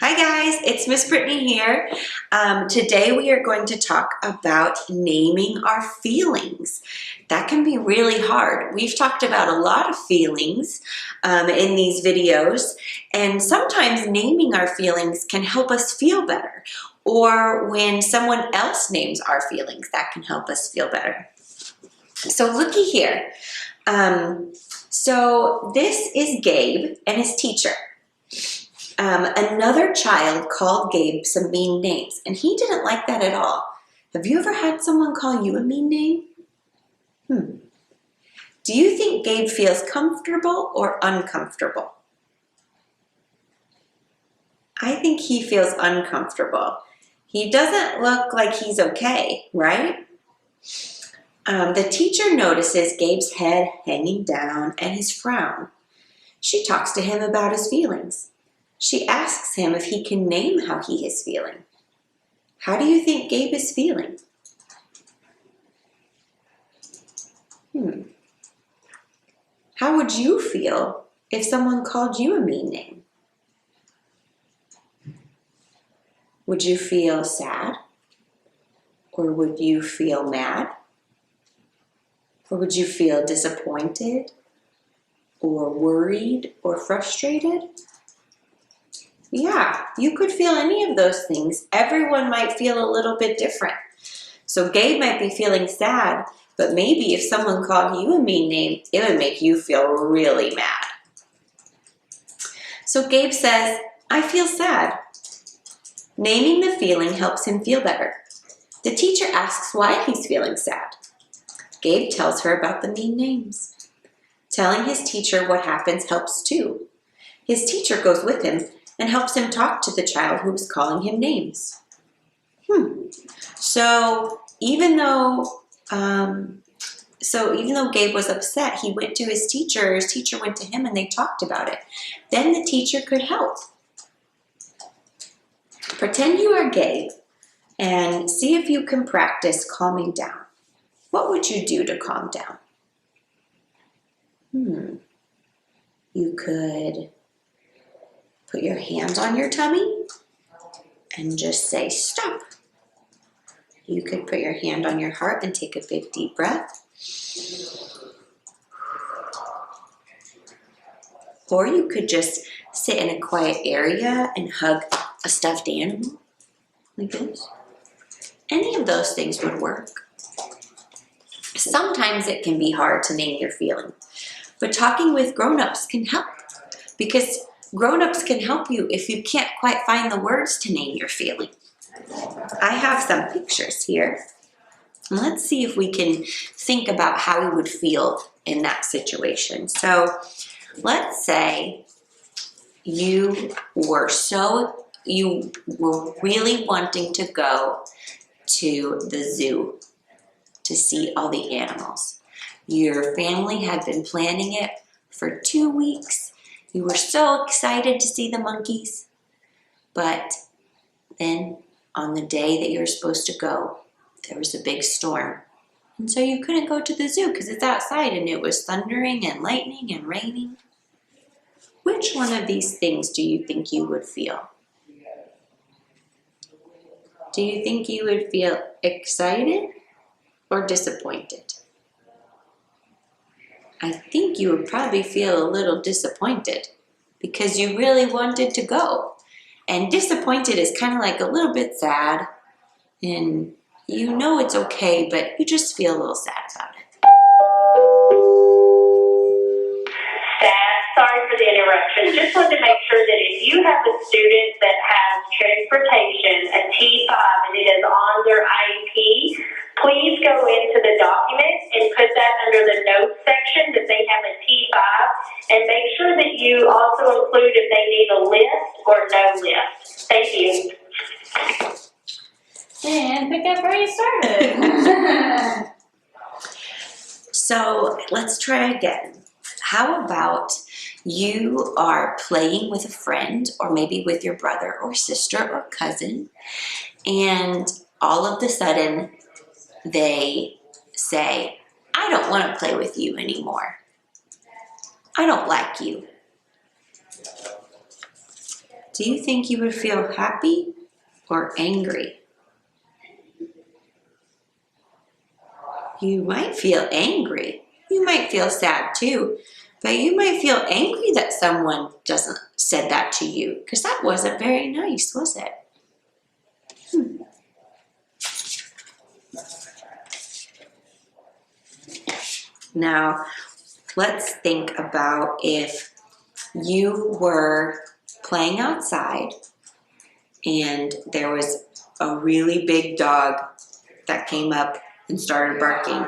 Hi guys, it's Miss Brittany here. Today we are going to talk about naming our feelings. That can be really hard. We've talked about a lot of feelings in these videos, and sometimes naming our feelings can help us feel better. Or when someone else names our feelings, that can help us feel better. So looky here. So this is Gabe and his teacher. Another child called Gabe some mean names, and he didn't like that at all. Have you ever had someone call you a mean name? Do you think Gabe feels comfortable or uncomfortable? I think he feels uncomfortable. He doesn't look like he's okay, right? The teacher notices Gabe's head hanging down and his frown. She talks to him about his feelings. She asks him if he can name how he is feeling. How do you think Gabe is feeling? How would you feel if someone called you a mean name? Would you feel sad? Or would you feel mad? Or would you feel disappointed? Or worried or frustrated? Yeah, you could feel any of those things. Everyone might feel a little bit different. So Gabe might be feeling sad, but maybe if someone called you a mean name, it would make you feel really mad. So Gabe says, I feel sad. Naming the feeling helps him feel better. The teacher asks why he's feeling sad. Gabe tells her about the mean names. Telling his teacher what happens helps too. His teacher goes with him and helps him talk to the child who was calling him names. So even though Gabe was upset, he went to his teacher went to him, and they talked about it. Then the teacher could help. Pretend you are Gabe and see if you can practice calming down. What would you do to calm down? You could put your hands on your tummy and just say, stop. You could put your hand on your heart and take a big deep breath. Or you could just sit in a quiet area and hug a stuffed animal like this. Any of those things would work. Sometimes it can be hard to name your feeling, but talking with grown-ups can help, because grown-ups can help you if you can't quite find the words to name your feeling. I have some pictures here. Let's see if we can think about how we would feel in that situation. So let's say you were really wanting to go to the zoo to see all the animals. Your family had been planning it for 2 weeks. You were so excited to see the monkeys, but then on the day that you were supposed to go, there was a big storm. And so you couldn't go to the zoo because it's outside and it was thundering and lightning and raining. Which one of these things do you think you would feel? Do you think you would feel excited or disappointed? I think you would probably feel a little disappointed because you really wanted to go. And disappointed is kind of like a little bit sad, and you know it's okay, but you just feel a little sad about it. Sorry for the interruption. Just wanted to make sure that if you have a student that has transportation, a T5, and it is on their IEP, please go into the document and put that under the notes section that they have a T5, and make sure that you also include if they need a lift or no lift. Thank you. And pick up where you started. So let's try again. How about you are playing with a friend, or maybe with your brother or sister or cousin, and all of a sudden they say, I don't want to play with you anymore. I don't like you. Do you think you would feel happy or angry? You might feel angry. You might feel sad too, but you might feel angry that someone doesn't said that to you, because that wasn't very nice, was it? Now, let's think about if you were playing outside and there was a really big dog that came up and started barking.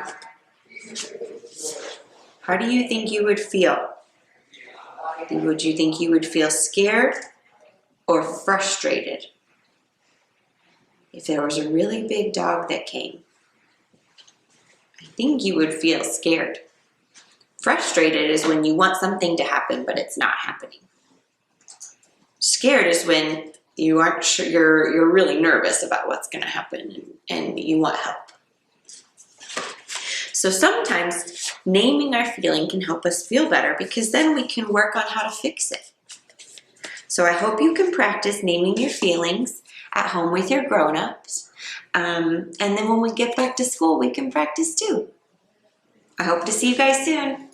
How do you think you would feel? Would you think you would feel scared or frustrated if there was a really big dog that came? I think you would feel scared. Frustrated is when you want something to happen but it's not happening. Scared is when you aren't sure, you're really nervous about what's going to happen and you want help. So sometimes naming our feeling can help us feel better, because then we can work on how to fix it. So I hope you can practice naming your feelings at home with your grown-ups. And then when we get back to school, we can practice too. I hope to see you guys soon.